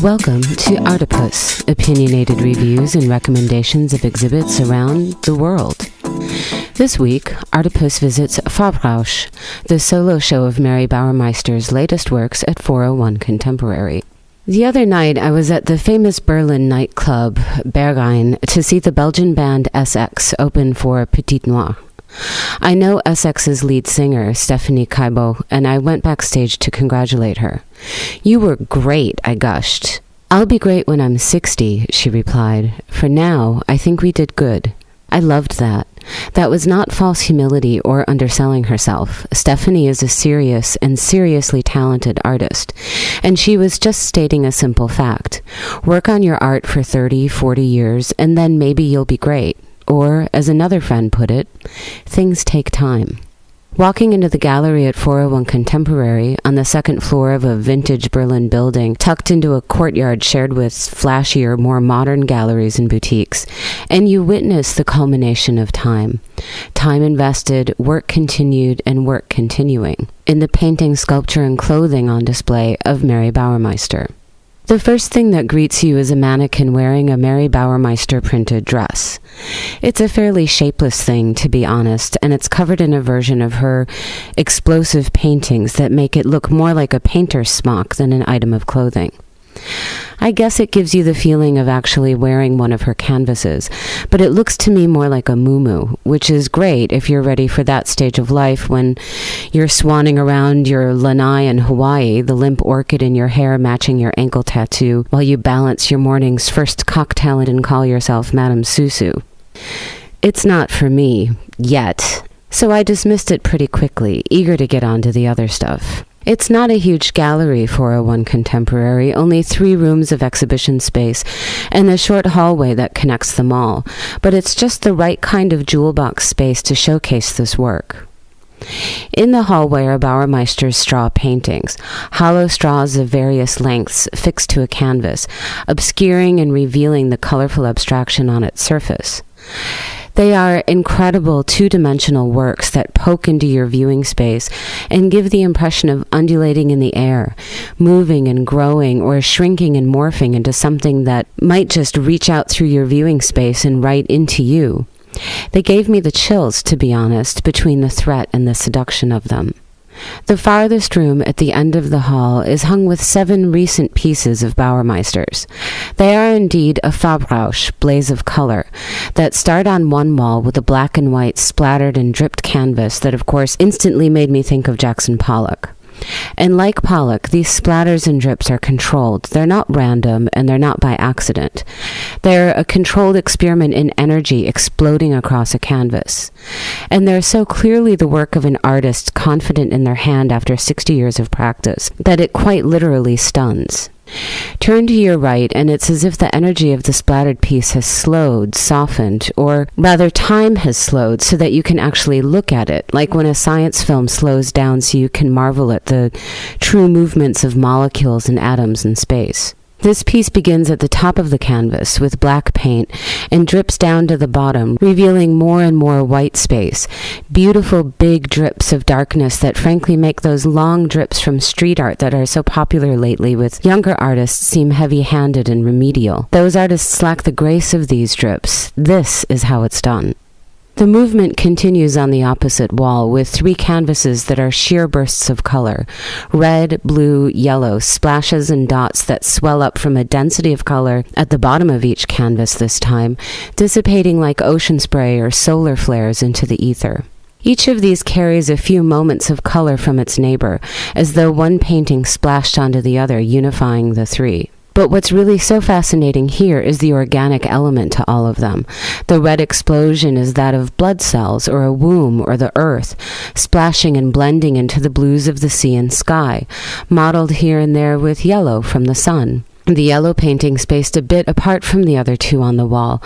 Welcome to Artipoeus, opinionated reviews and recommendations of exhibits around the world. This week, Artipoeus visits Farbrausch, the solo show of Mary Bauermeister's latest works at 401 Contemporary. The other night, I was at the famous Berlin nightclub Berghain to see the Belgian band SX open for Petite Noire. I know SX's lead singer, Susie Kahlich, and I went backstage to congratulate her. "You were great," I gushed. "I'll be great when I'm 60, she replied. "For now, I think we did good." I loved that. That was not false humility or underselling herself. Stephanie is a serious and seriously talented artist, and she was just stating a simple fact. Work on your art for 30, 40 years, and then maybe you'll be great. Or, as another friend put it, things take time. Walking into the gallery at 401 Contemporary, on the second floor of a vintage Berlin building tucked into a courtyard shared with flashier, more modern galleries and boutiques, and you witness the culmination of time. Time invested, work continued, and work continuing, in the painting, sculpture, and clothing on display of Mary Bauermeister. The first thing that greets you is a mannequin wearing a Mary Bauermeister printed dress. It's a fairly shapeless thing, to be honest, and it's covered in a version of her explosive paintings that make it look more like a painter's smock than an item of clothing. I guess it gives you the feeling of actually wearing one of her canvases, but it looks to me more like a muumuus, which is great if you're ready for that stage of life when you're swanning around your lanai in Hawaii, the limp orchid in your hair matching your ankle tattoo, while you balance your morning's first cocktail and call yourself Madame Susu. It's not for me, yet, so I dismissed it pretty quickly, eager to get on to the other stuff. It's not a huge gallery, 401 Contemporary, only 3 rooms of exhibition space and a short hallway that connects them all, but it's just the right kind of jewel box space to showcase this work. In the hallway are Bauermeister's straw paintings, hollow straws of various lengths fixed to a canvas, obscuring and revealing the colorful abstraction on its surface. They are incredible two-dimensional works that poke into your viewing space and give the impression of undulating in the air, moving and growing or shrinking and morphing into something that might just reach out through your viewing space and right into you. They gave me the chills, to be honest, between the threat and the seduction of them. The farthest room at the end of the hall is hung with 7 recent pieces of Bauermeister's. They are indeed a Farbrausch blaze of color that start on one wall with a black and white splattered and dripped canvas that of course instantly made me think of Jackson Pollock. And like Pollock, these splatters and drips are controlled. They're not random, and they're not by accident. They're a controlled experiment in energy exploding across a canvas. And they're so clearly the work of an artist confident in their hand after 60 years of practice that it quite literally stuns. Turn to your right, and it's as if the energy of the splattered piece has slowed, softened, or rather time has slowed so that you can actually look at it, like when a science film slows down so you can marvel at the true movements of molecules and atoms in space. This piece begins at the top of the canvas with black paint and drips down to the bottom, revealing more and more white space, beautiful big drips of darkness that frankly make those long drips from street art that are so popular lately with younger artists seem heavy-handed and remedial. Those artists lack the grace of these drips. This is how it's done. The movement continues on the opposite wall with 3 canvases that are sheer bursts of color. Red, blue, yellow, splashes and dots that swell up from a density of color at the bottom of each canvas this time, dissipating like ocean spray or solar flares into the ether. Each of these carries a few moments of color from its neighbor, as though one painting splashed onto the other, unifying the 3. But what's really so fascinating here is the organic element to all of them. The red explosion is that of blood cells or a womb or the earth, splashing and blending into the blues of the sea and sky, mottled here and there with yellow from the sun. The yellow painting spaced a bit apart from the other 2 on the wall,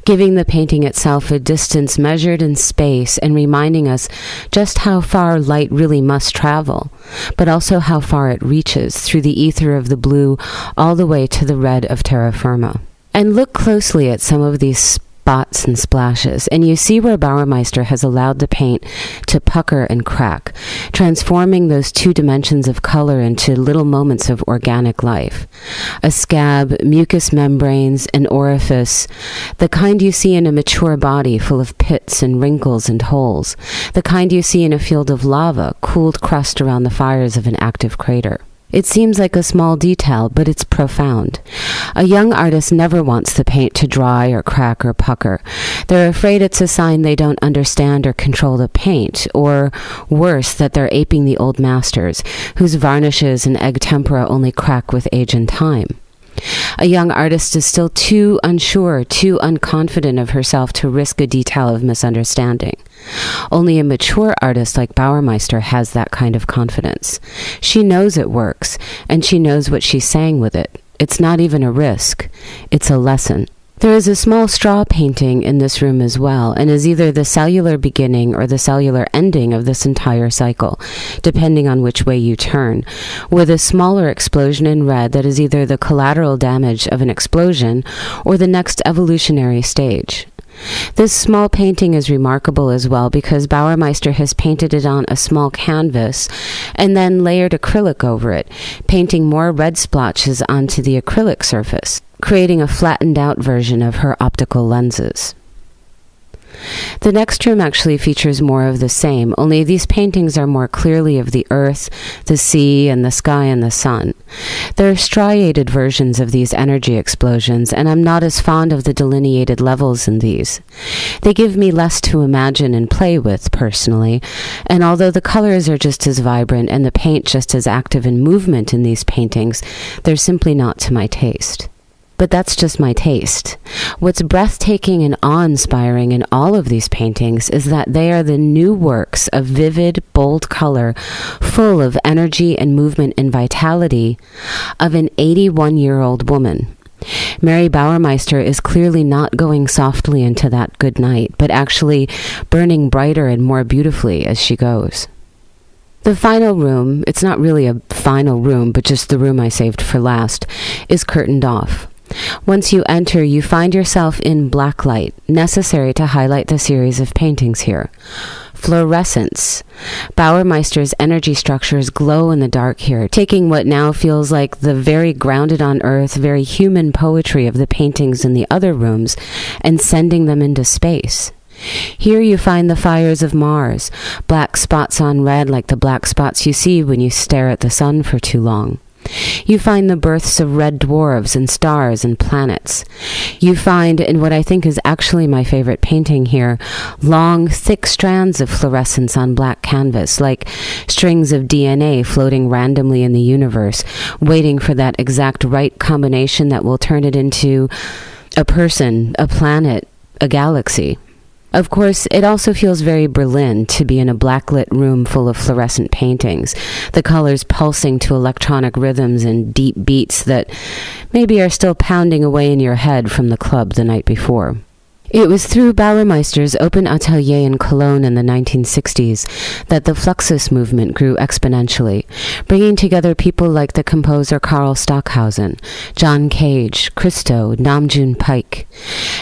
giving the painting itself a distance measured in space and reminding us just how far light really must travel, but also how far it reaches through the ether of the blue all the way to the red of terra firma. And look closely at some of these spots and splashes, and you see where Bauermeister has allowed the paint to pucker and crack, transforming those two dimensions of color into little moments of organic life. A scab, mucous membranes, an orifice, the kind you see in a mature body full of pits and wrinkles and holes, the kind you see in a field of lava, cooled crust around the fires of an active crater. It seems like a small detail, but it's profound. A young artist never wants the paint to dry or crack or pucker. They're afraid it's a sign they don't understand or control the paint, or worse, that they're aping the old masters, whose varnishes and egg tempera only crack with age and time. A young artist is still too unsure, too unconfident of herself to risk a detail of misunderstanding. Only a mature artist like Bauermeister has that kind of confidence. She knows it works, and she knows what she's saying with it. It's not even a risk. It's a lesson. There is a small straw painting in this room as well, and is either the cellular beginning or the cellular ending of this entire cycle, depending on which way you turn, with a smaller explosion in red that is either the collateral damage of an explosion or the next evolutionary stage. This small painting is remarkable as well because Bauermeister has painted it on a small canvas and then layered acrylic over it, painting more red splotches onto the acrylic surface, creating a flattened out version of her optical lenses. The next room actually features more of the same, only these paintings are more clearly of the earth, the sea, and the sky and the sun. They're striated versions of these energy explosions, and I'm not as fond of the delineated levels in these. They give me less to imagine and play with, personally, and although the colors are just as vibrant and the paint just as active in movement in these paintings, they're simply not to my taste. But that's just my taste. What's breathtaking and awe-inspiring in all of these paintings is that they are the new works of vivid, bold color, full of energy and movement and vitality, of an 81-year-old woman. Mary Bauermeister is clearly not going softly into that good night, but actually burning brighter and more beautifully as she goes. The final room, it's not really a final room, but just the room I saved for last, is curtained off. Once you enter, you find yourself in black light, necessary to highlight the series of paintings here. Fluorescence. Bauermeister's energy structures glow in the dark here, taking what now feels like the very grounded on earth, very human poetry of the paintings in the other rooms and sending them into space. Here you find the fires of Mars, black spots on red like the black spots you see when you stare at the sun for too long. You find the births of red dwarves and stars and planets. You find, in what I think is actually my favorite painting here, long, thick strands of fluorescence on black canvas, like strings of DNA floating randomly in the universe, waiting for that exact right combination that will turn it into a person, a planet, a galaxy. Of course, it also feels very Berlin to be in a blacklit room full of fluorescent paintings, the colors pulsing to electronic rhythms and deep beats that maybe are still pounding away in your head from the club the night before. It was through Bauermeister's open atelier in Cologne in the 1960s that the Fluxus movement grew exponentially, bringing together people like the composer Carl Stockhausen, John Cage, Christo, Namjoon Paik.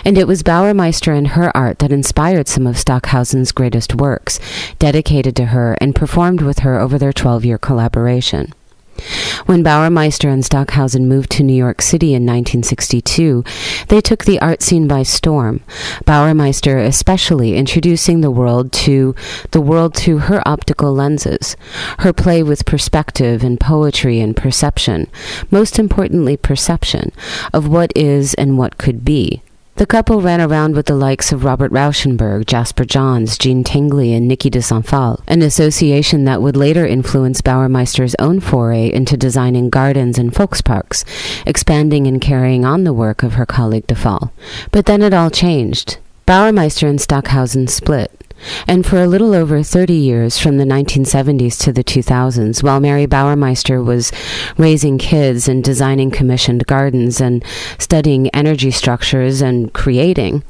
And it was Bauermeister and her art that inspired some of Stockhausen's greatest works, dedicated to her and performed with her over their 12-year collaboration. When Bauermeister and Stockhausen moved to New York City in 1962, they took the art scene by storm, Bauermeister especially introducing the world through her optical lenses, her play with perspective and poetry and perception, most importantly perception, of what is and what could be. The couple ran around with the likes of Robert Rauschenberg, Jasper Johns, Jean Tingley, and Niki de Saint Phalle, an association that would later influence Bauermeister's own foray into designing gardens and folksparks, expanding and carrying on the work of her colleague de Phalle. But then it all changed. Bauermeister and Stockhausen split. And for a little over 30 years, from the 1970s to the 2000s, while Mary Bauermeister was raising kids and designing commissioned gardens and studying energy structures and creating,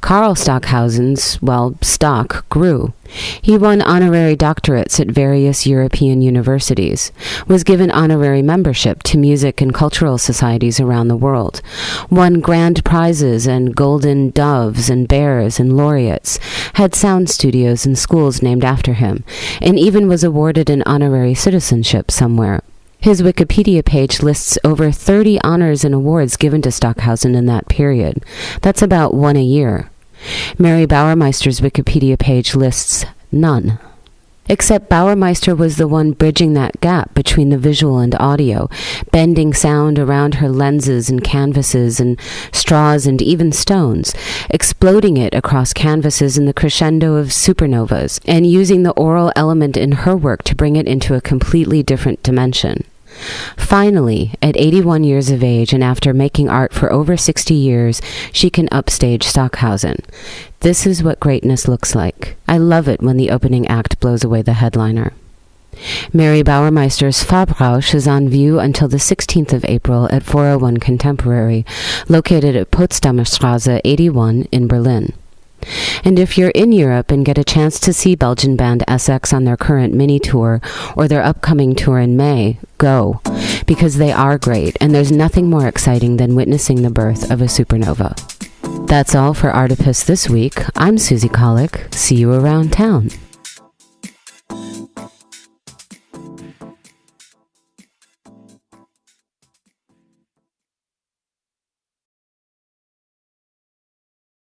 Karl Stockhausen's, stock grew. He won honorary doctorates at various European universities, was given honorary membership to music and cultural societies around the world, won grand prizes and golden doves and bears and laureates, had sound studios and schools named after him, and even was awarded an honorary citizenship somewhere. His Wikipedia page lists over 30 honors and awards given to Stockhausen in that period. That's about one a year. Mary Bauermeister's Wikipedia page lists none. Except Bauermeister was the one bridging that gap between the visual and audio, bending sound around her lenses and canvases and straws and even stones, exploding it across canvases in the crescendo of supernovas, and using the oral element in her work to bring it into a completely different dimension. Finally, at 81 years of age and after making art for over 60 years, she can upstage Stockhausen. This is what greatness looks like. I love it when the opening act blows away the headliner. Mary Bauermeister's Farbrausch is on view until the 16th of April at 401 Contemporary, located at Potsdamer Straße 81 in Berlin. And if you're in Europe and get a chance to see Belgian band SX on their current mini tour or their upcoming tour in May, go, because they are great, and there's nothing more exciting than witnessing the birth of a supernova. That's all for Artipoeus this week. I'm Susie Kahlich. See you around town.